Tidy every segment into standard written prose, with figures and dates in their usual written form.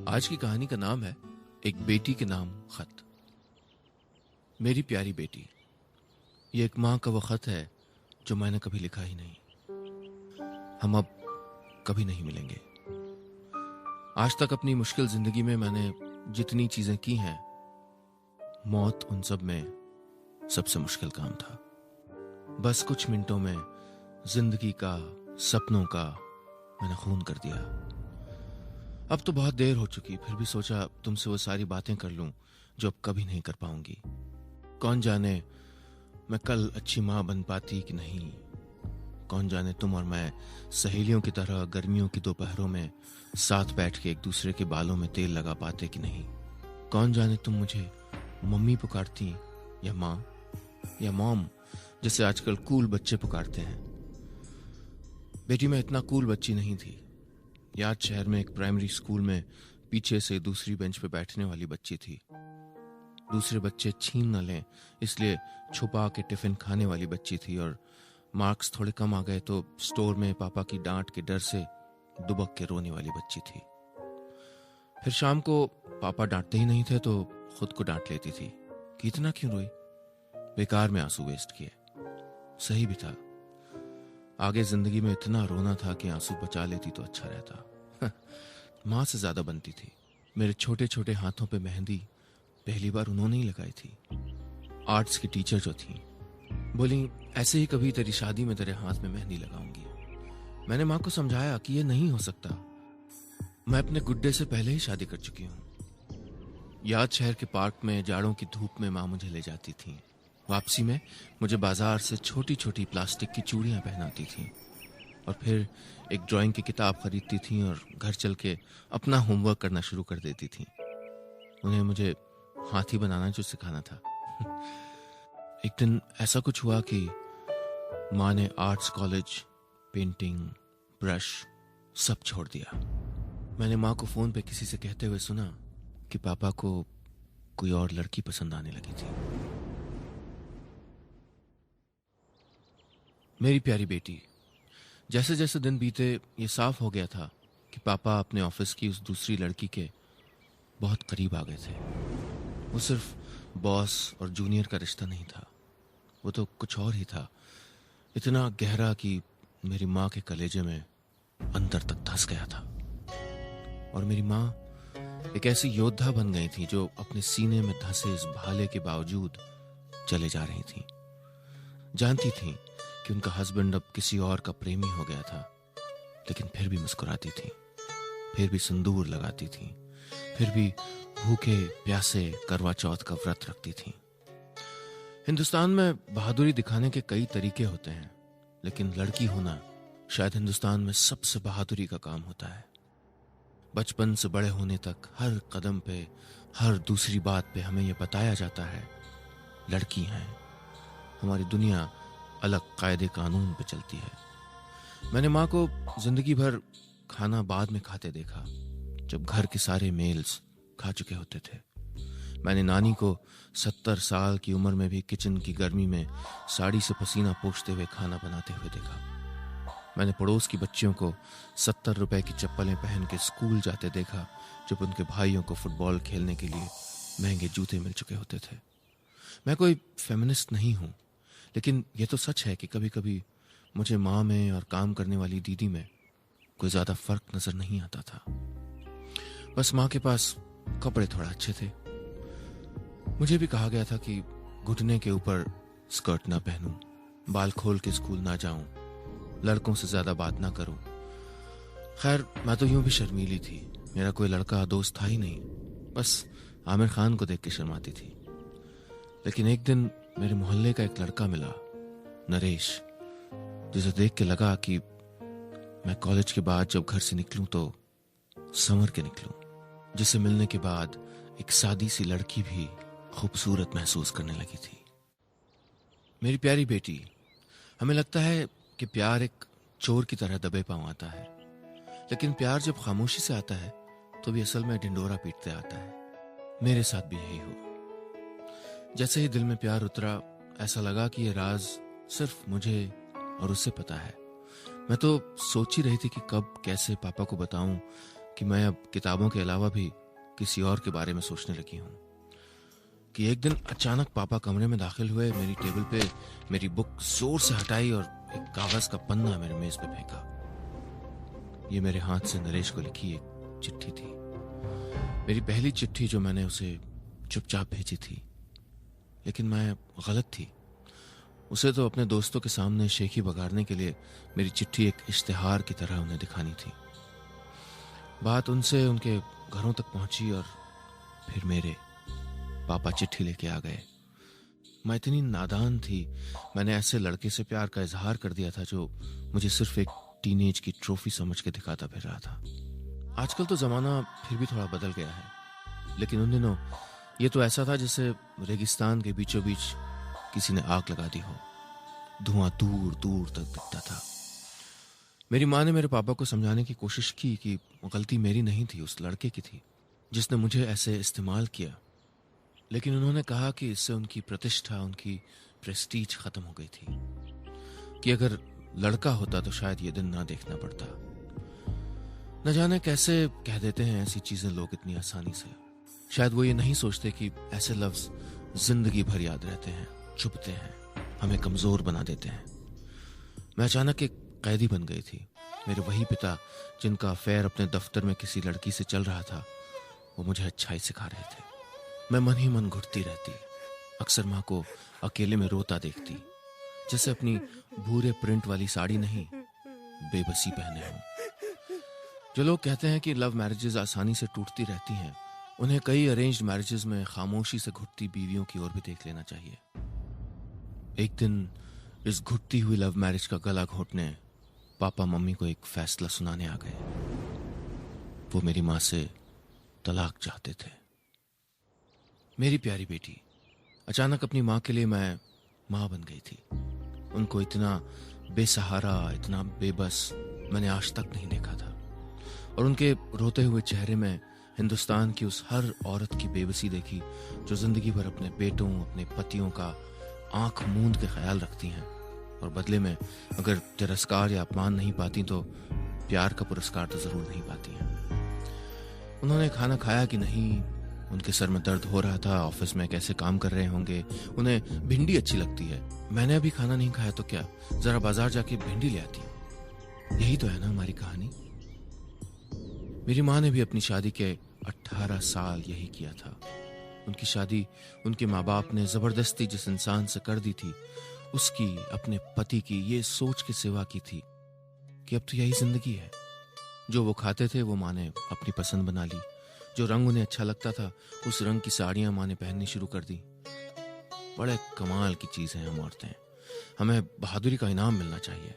आज की कहानी का नाम है एक बेटी के नाम खत। मेरी प्यारी बेटी, ये एक माँ का वो खत है जो मैंने कभी लिखा ही नहीं। हम अब कभी नहीं मिलेंगे। आज तक अपनी मुश्किल जिंदगी में मैंने जितनी चीजें की हैं, मौत उन सब में सबसे मुश्किल काम था। बस कुछ मिनटों में जिंदगी का, सपनों का मैंने खून कर दिया। अब तो बहुत देर हो चुकी, फिर भी सोचा तुमसे वो सारी बातें कर लूं जो अब कभी नहीं कर पाऊंगी। कौन जाने मैं कल अच्छी माँ बन पाती कि नहीं। कौन जाने तुम और मैं सहेलियों की तरह गर्मियों की दोपहरों में साथ बैठ के एक दूसरे के बालों में तेल लगा पाते कि नहीं। कौन जाने तुम मुझे मम्मी पुकारती या माँ या मॉम, जैसे आजकल कूल बच्चे पुकारते हैं। बेटी, मैं इतना कूल बच्ची नहीं थी। याद शहर में एक प्राइमरी स्कूल में पीछे से दूसरी बेंच पे बैठने वाली बच्ची थी। दूसरे बच्चे छीन न लें इसलिए छुपा के टिफिन खाने वाली बच्ची थी, और मार्क्स थोड़े कम आ गए तो स्टोर में पापा की डांट के डर से दुबक के रोने वाली बच्ची थी। फिर शाम को पापा डांटते ही नहीं थे तो खुद को डांट लेती थी कि इतना क्यों रोई, बेकार में आंसू वेस्ट किए। सही भी था। आगे जिंदगी में इतना रोना था कि आंसू बचा लेती तो अच्छा रहता। माँ से ज्यादा बनती थी। मेरे छोटे छोटे हाथों पे मेहंदी पहली बार उन्होंने ही लगाई थी। आर्ट्स की टीचर जो थी बोली, ऐसे ही कभी तेरी शादी में तेरे हाथ में मेहंदी लगाऊंगी। मैंने माँ को समझाया कि ये नहीं हो सकता, मैं अपने गुड्डे से पहले ही शादी कर चुकी हूँ। याद शहर के पार्क में जाड़ों की धूप में माँ मुझे ले जाती थी। वापसी में मुझे बाजार से छोटी छोटी प्लास्टिक की चूड़ियां पहनाती थी, और फिर एक ड्राइंग की किताब खरीदती थी और घर चल के अपना होमवर्क करना शुरू कर देती थी। उन्हें मुझे हाथी बनाना जो सिखाना था। एक दिन ऐसा कुछ हुआ कि माँ ने आर्ट्स कॉलेज, पेंटिंग, ब्रश सब छोड़ दिया। मैंने माँ को फोन पे किसी से कहते हुए सुना कि पापा को कोई और लड़की पसंद आने लगी थी। मेरी प्यारी बेटी, जैसे जैसे दिन बीते ये साफ हो गया था कि पापा अपने ऑफिस की उस दूसरी लड़की के बहुत करीब आ गए थे। वो सिर्फ बॉस और जूनियर का रिश्ता नहीं था, वो तो कुछ और ही था। इतना गहरा कि मेरी माँ के कलेजे में अंदर तक धंस गया था। और मेरी माँ एक ऐसी योद्धा बन गई थी जो अपने सीने में धंसे इस भाले के बावजूद चले जा रही थी। जानती थी कि उनका हस्बैंड अब किसी और का प्रेमी हो गया था, लेकिन फिर भी मुस्कुराती थी, फिर भी सिंदूर लगाती थी, फिर भी भूखे प्यासे करवा चौथ का व्रत रखती थी। हिंदुस्तान में बहादुरी दिखाने के कई तरीके होते हैं, लेकिन लड़की होना शायद हिंदुस्तान में सबसे बहादुरी का काम होता है। बचपन से बड़े होने तक हर कदम पे, हर दूसरी बात पे हमें यह बताया जाता है, लड़की हैं, हमारी दुनिया अलग कायदे कानून पे चलती है। मैंने माँ को जिंदगी भर खाना बाद में खाते देखा, जब घर के सारे मेल्स खा चुके होते थे। मैंने नानी को 70 साल की उम्र में भी किचन की गर्मी में साड़ी से पसीना पोंछते हुए खाना बनाते हुए देखा। मैंने पड़ोस की बच्चियों को 70 रुपए की चप्पलें पहन के स्कूल जाते देखा, जब उनके भाइयों को फुटबॉल खेलने के लिए महंगे जूते मिल चुके होते थे। मैं कोई फेमिनिस्ट नहीं हूं, लेकिन यह तो सच है कि कभी कभी मुझे माँ में और काम करने वाली दीदी में कोई ज्यादा फर्क नजर नहीं आता था। बस माँ के पास कपड़े थोड़ा अच्छे थे। मुझे भी कहा गया था कि घुटने के ऊपर स्कर्ट ना पहनूं, बाल खोल के स्कूल ना जाऊं, लड़कों से ज्यादा बात ना करूं। खैर, मैं तो यूं भी शर्मीली थी, मेरा कोई लड़का दोस्त था ही नहीं, बस आमिर खान को देख के शर्माती थी। लेकिन एक दिन मेरे मोहल्ले का एक लड़का मिला, नरेश, जिसे देख के लगा कि मैं कॉलेज के बाद जब घर से निकलूं तो संवर के निकलूं, जिसे मिलने के बाद एक सादी सी लड़की भी खूबसूरत महसूस करने लगी थी। मेरी प्यारी बेटी, हमें लगता है कि प्यार एक चोर की तरह दबे पांव आता है, लेकिन प्यार जब खामोशी से आता है तो भी असल में ढिंडोरा पीटते आता है। मेरे साथ भी यही हुआ। जैसे ही दिल में प्यार उतरा, ऐसा लगा कि ये राज सिर्फ मुझे और उससे पता है। मैं तो सोच ही रही थी कि कब कैसे पापा को बताऊं कि मैं अब किताबों के अलावा भी किसी और के बारे में सोचने लगी हूँ। कि एक दिन अचानक पापा कमरे में दाखिल हुए, मेरी टेबल पे मेरी बुक जोर से हटाई और एक कागज का पन्ना मेरे मेज पे फेंका। ये मेरे हाथ से नरेश को लिखी एक चिट्ठी थी, मेरी पहली चिट्ठी जो मैंने उसे चुपचाप भेजी थी। लेकिन मैं गलत थी। उसे तो अपने दोस्तों के सामने शेखी बगाड़ने के लिए मेरी चिट्ठी एक इश्तिहार की तरह उन्हें दिखानी थी। बात उनसे उनके घरों तक पहुंची और फिर मेरे पापा चिट्ठी लेके आ गए। मैं इतनी नादान थी, मैंने ऐसे लड़के से प्यार का इजहार कर दिया था जो मुझे सिर्फ एक टीनेज की ट्रॉफी समझ के दिखाता फिर रहा था। आजकल तो जमाना फिर भी थोड़ा बदल गया है, लेकिन उन दिनों ये तो ऐसा था जैसे रेगिस्तान के बीचों बीच किसी ने आग लगा दी हो। धुआं दूर दूर तक दिखता था। मेरी माँ ने मेरे पापा को समझाने की कोशिश की कि गलती मेरी नहीं थी, उस लड़के की थी जिसने मुझे ऐसे इस्तेमाल किया। लेकिन उन्होंने कहा कि इससे उनकी प्रतिष्ठा, उनकी प्रेस्टीज खत्म हो गई थी। कि अगर लड़का होता तो शायद ये दिन ना देखना पड़ता। न जाने कैसे कह देते हैं ऐसी चीजें लोग इतनी आसानी से। शायद वो ये नहीं सोचते कि ऐसे लफ्ज जिंदगी भर याद रहते हैं, चुभते हैं, हमें कमजोर बना देते हैं। मैं अचानक एक कैदी बन गई थी। मेरे वही पिता जिनका अफेयर अपने दफ्तर में किसी लड़की से चल रहा था, वो मुझे अच्छाई सिखा रहे थे। मैं मन ही मन घुटती रहती, अक्सर माँ को अकेले में रोता देखती, जैसे अपनी भूरे प्रिंट वाली साड़ी नहीं, बेबसी पहने हो। जो लोग कहते हैं कि लव मैरिजेस आसानी से टूटती रहती हैं, उन्हें कई अरेंज्ड मैरिजेस में खामोशी से घुटती बीवियों की ओर भी देख लेना चाहिए। एक दिन इस घुटती हुई लव मैरिज का गला घोटने पापा मम्मी को एक फैसला सुनाने आ गए। वो मेरी माँ से तलाक चाहते थे। मेरी प्यारी बेटी, अचानक अपनी माँ के लिए मैं माँ बन गई थी। उनको इतना बेसहारा, इतना बेबस मैंने आज तक नहीं देखा था। और उनके रोते हुए चेहरे में हिंदुस्तान की उस हर औरत की बेबसी देखी जो जिंदगी भर अपने बेटों, अपने पतियों का आंख मूंद के ख्याल रखती हैं और बदले में अगर तिरस्कार या अपमान नहीं पाती तो प्यार का पुरस्कार तो जरूर नहीं पाती हैं। उन्होंने खाना खाया कि नहीं, उनके सर में दर्द हो रहा था, ऑफिस में कैसे काम कर रहे होंगे, उन्हें भिंडी अच्छी लगती है। मैंने अभी खाना नहीं खाया तो क्या, जरा बाजार जाके भिंडी ले आती हूँ। यही तो है ना हमारी कहानी। मेरी माँ ने भी अपनी शादी के 18 साल यही किया था। उनकी शादी उनके माँ बाप ने जबरदस्ती जिस इंसान से कर दी थी, उसकी, अपने पति की ये सोच के सिवा की थी कि अब तो यही जिंदगी है। जो वो खाते थे वो माँ ने अपनी पसंद बना ली। जो रंग उन्हें अच्छा लगता था उस रंग की साड़ियां माँ ने पहननी शुरू कर दी। बड़े कमाल की चीज है हम औरतें। हमें बहादुरी का इनाम मिलना चाहिए,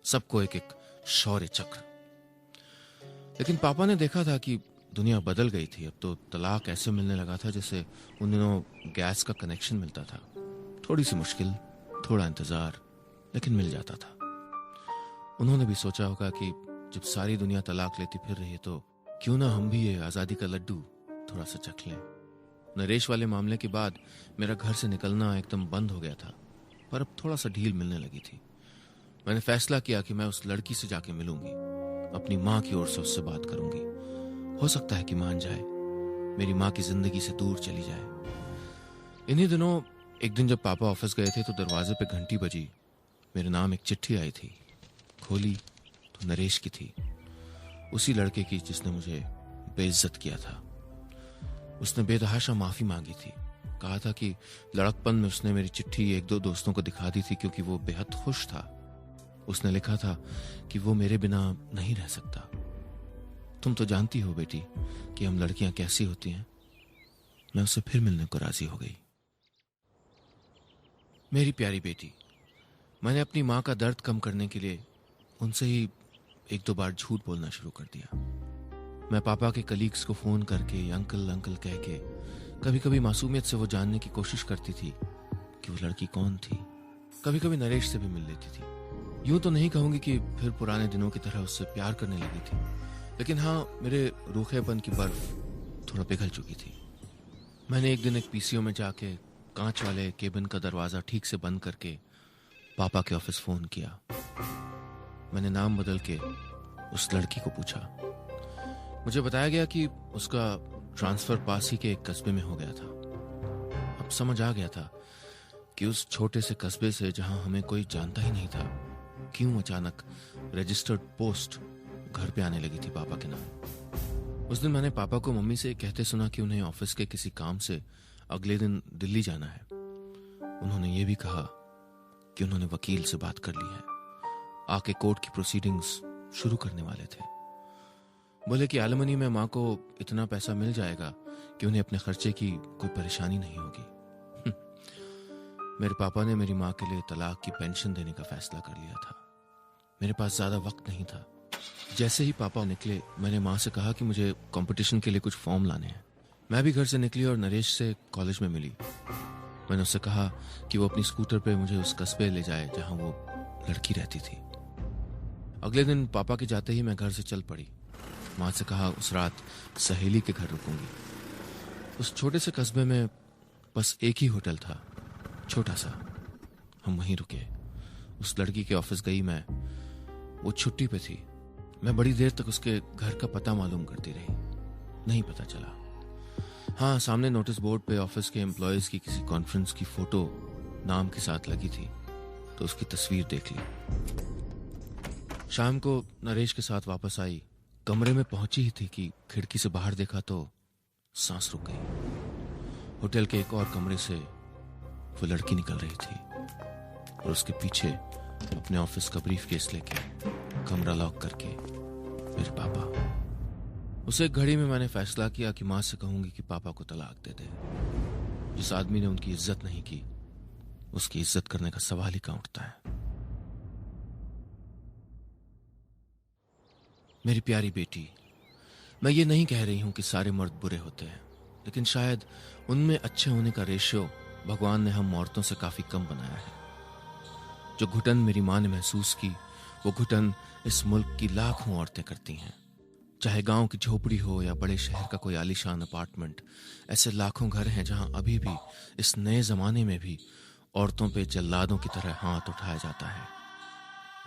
सबको एक एक शौर्य चक्र। लेकिन पापा ने देखा था कि दुनिया बदल गई थी। अब तो तलाक ऐसे मिलने लगा था जैसे उन दिनों गैस का कनेक्शन मिलता था। थोड़ी सी मुश्किल, थोड़ा इंतजार, लेकिन मिल जाता था। उन्होंने भी सोचा होगा कि जब सारी दुनिया तलाक लेती फिर रही है तो क्यों ना हम भी ये आजादी का लड्डू थोड़ा सा चख लें। नरेश वाले मामले के बाद मेरा घर से निकलना एकदम बंद हो गया था, पर अब थोड़ा सा ढील मिलने लगी थी। मैंने फैसला किया कि मैं उस लड़की से जाके मिलूंगी, अपनी माँ की ओर से उससे बात करूंगी। हो सकता है कि मान जाए, मेरी माँ की जिंदगी से दूर चली जाए। इन्हीं दिनों एक दिन जब पापा ऑफिस गए थे तो दरवाजे पे घंटी बजी। मेरे नाम एक चिट्ठी आई थी। खोली तो नरेश की थी, उसी लड़के की जिसने मुझे बेइज्जत किया था। उसने बेतहाशा माफी मांगी थी। कहा था कि लड़कपन में उसने मेरी चिट्ठी एक दो दोस्तों को दिखा दी थी क्योंकि वो बेहद खुश था। उसने लिखा था कि वो मेरे बिना नहीं रह सकता। तुम तो जानती हो बेटी कि हम लड़कियां कैसी होती हैं। मैं उससे फिर मिलने को राजी हो गई। मेरी प्यारी बेटी, मैंने अपनी माँ का दर्द कम करने के लिए उनसे ही एक दो बार झूठ बोलना शुरू कर दिया। मैं पापा के कलीग्स को फोन करके अंकल अंकल कह के कभी कभी मासूमियत से वो जानने की कोशिश करती थी कि वो लड़की कौन थी। कभी कभी नरेश से भी मिल लेती थी। यूं तो नहीं कहूंगी कि फिर पुराने दिनों की तरह उससे प्यार करने लगी थी, लेकिन हाँ, मेरे रूखेपन की बर्फ थोड़ा पिघल चुकी थी। मैंने एक दिन एक पीसीओ में जाके कांच वाले केबिन का दरवाजा ठीक से बंद करके पापा के ऑफिस फोन किया। मैंने नाम बदल के उस लड़की को पूछा। मुझे बताया गया कि उसका ट्रांसफर पास ही के एक कस्बे में हो गया था। अब समझ आ गया था कि उस छोटे से कस्बे से, जहां हमें कोई जानता ही नहीं था, क्यों अचानक रजिस्टर्ड पोस्ट घर पे आने लगी थी पापा के नाम। उस दिन मैंने पापा को मम्मी से कहते सुना कि उन्हें ऑफिस के किसी काम से अगले दिन दिल्ली जाना है। उन्होंने ये भी कहा कि उन्होंने वकील से बात कर ली है, आके कोर्ट की प्रोसीडिंग्स शुरू करने वाले थे। बोले कि एलिमनी में माँ को इतना पैसा मिल जाएगा कि उन्हें अपने खर्चे की कोई परेशानी नहीं होगी। मेरे पापा ने मेरी माँ के लिए तलाक की पेंशन देने का फैसला कर लिया था। मेरे पास ज्यादा वक्त नहीं था। जैसे ही पापा निकले, मैंने माँ से कहा कि मुझे कंपटीशन के लिए कुछ फॉर्म लाने हैं। मैं भी घर से निकली और नरेश से कॉलेज में मिली। मैंने उससे कहा कि वो अपनी स्कूटर पे मुझे उस कस्बे ले जाए जहां वो लड़की रहती थी। अगले दिन पापा के जाते ही मैं घर से चल पड़ी। माँ से कहा उस रात सहेली के घर रुकूंगी। उस छोटे से कस्बे में बस एक ही होटल था, छोटा सा। हम वहीं रुके। उस लड़की के ऑफिस गई मैं। वो छुट्टी पे थी। मैं बड़ी देर तक उसके घर का पता मालूम करती रही, नहीं पता चला। हाँ, सामने नोटिस बोर्ड पे ऑफिस के एम्प्लॉयज की किसी कॉन्फ्रेंस की फोटो नाम के साथ लगी थी, तो उसकी तस्वीर देख ली। शाम को नरेश के साथ वापस आई। कमरे में पहुंची ही थी कि खिड़की से बाहर देखा तो सांस रुक गई। होटल के एक और कमरे से वो लड़की निकल रही थी और उसके पीछे अपने ऑफिस का ब्रीफकेस लेके, कमरा लॉक करके, मेरे पापा। उस एक घड़ी में मैंने फैसला किया कि माँ से कहूंगी कि पापा को तलाक दे दे। जिस आदमी ने उनकी इज्जत नहीं की, उसकी इज्जत करने का सवाल ही कहां उठता है। मेरी प्यारी बेटी, मैं ये नहीं कह रही हूं कि सारे मर्द बुरे होते हैं, लेकिन शायद उनमें अच्छे होने का रेशियो भगवान ने हम औरतों से काफी कम बनाया है। जो घुटन मेरी मां ने महसूस की, वो घुटन इस मुल्क की लाखों औरतें करती हैं। चाहे गांव की झोपड़ी हो या बड़े शहर का कोई आलीशान अपार्टमेंट, ऐसे लाखों घर हैं जहां अभी भी, इस नए जमाने में भी, औरतों पे जल्लादों की तरह हाथ उठाया जाता है।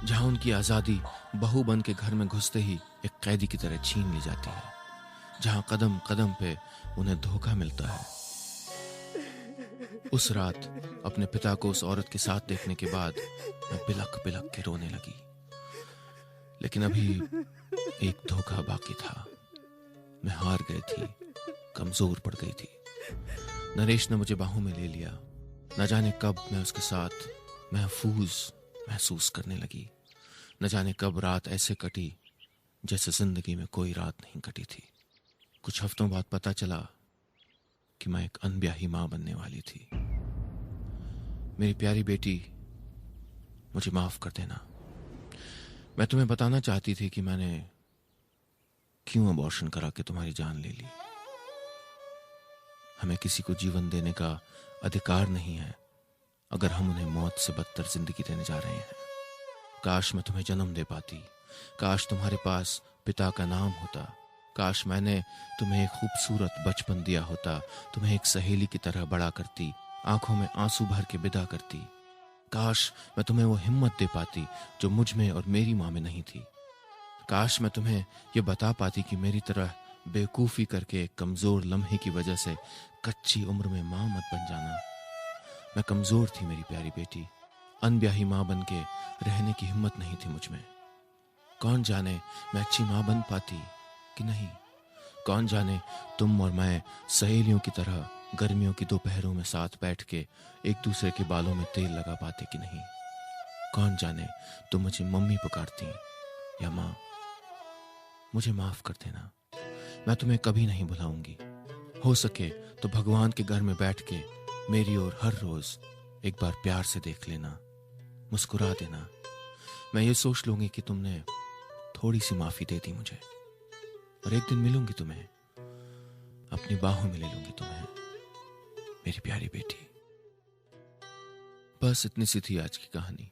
जहां उनकी आजादी बहू बन के घर में घुसते ही एक कैदी की तरह छीन ली जाती है। जहां कदम कदम पे उन्हें धोखा मिलता है। उस रात अपने पिता को उस औरत के साथ देखने के बाद मैं बिलक बिलक के रोने लगी। लेकिन अभी एक धोखा बाकी था। मैं हार गई थी, कमजोर पड़ गई थी। नरेश ने मुझे बाहों में ले लिया। न जाने कब मैं उसके साथ महफूज महसूस करने लगी। न जाने कब रात ऐसे कटी जैसे जिंदगी में कोई रात नहीं कटी थी। कुछ हफ्तों बाद पता चला कि मैं एक अनब्याही मां बनने वाली थी। मेरी प्यारी बेटी, मुझे माफ कर देना। मैं तुम्हें बताना चाहती थी कि मैंने क्यों अबॉर्शन करा के तुम्हारी जान ले ली। हमें किसी को जीवन देने का अधिकार नहीं है अगर हम उन्हें मौत से बदतर जिंदगी देने जा रहे हैं। काश मैं तुम्हें जन्म दे पाती। काश तुम्हारे पास पिता का नाम होता। काश मैंने तुम्हें एक खूबसूरत बचपन दिया होता, तुम्हें एक सहेली की तरह बड़ा करती, आंखों में आंसू भर के विदा करती। काश मैं तुम्हें वो हिम्मत दे पाती जो मुझ में और मेरी माँ में नहीं थी। काश मैं तुम्हें ये बता पाती कि मेरी तरह बेवकूफी करके एक कमजोर लम्हे की वजह से कच्ची उम्र में माँ मत बन जाना। मैं कमजोर थी मेरी प्यारी बेटी। अनब्याही माँ बन के रहने की हिम्मत नहीं थी मुझ में। कौन जाने मैं अच्छी माँ बन पाती कि नहीं। कौन जाने तुम और मैं सहेलियों की तरह गर्मियों की दोपहरों में साथ बैठ के एक दूसरे के बालों में तेल लगा पाते कि नहीं। कौन जाने तुम मुझे मम्मी पुकारती या माँ। मुझे माफ कर देना। मैं तुम्हें कभी नहीं भुलाऊंगी। हो सके तो भगवान के घर में बैठ के मेरी ओर हर रोज एक बार प्यार से देख लेना, मुस्कुरा देना। मैं ये सोच लूंगी कि तुमने थोड़ी सी माफी दे दी मुझे, और एक दिन मिलूंगी तुम्हें, अपनी बाहों में ले लूंगी तुम्हें, मेरी प्यारी बेटी। बस इतनी सी थी आज की कहानी।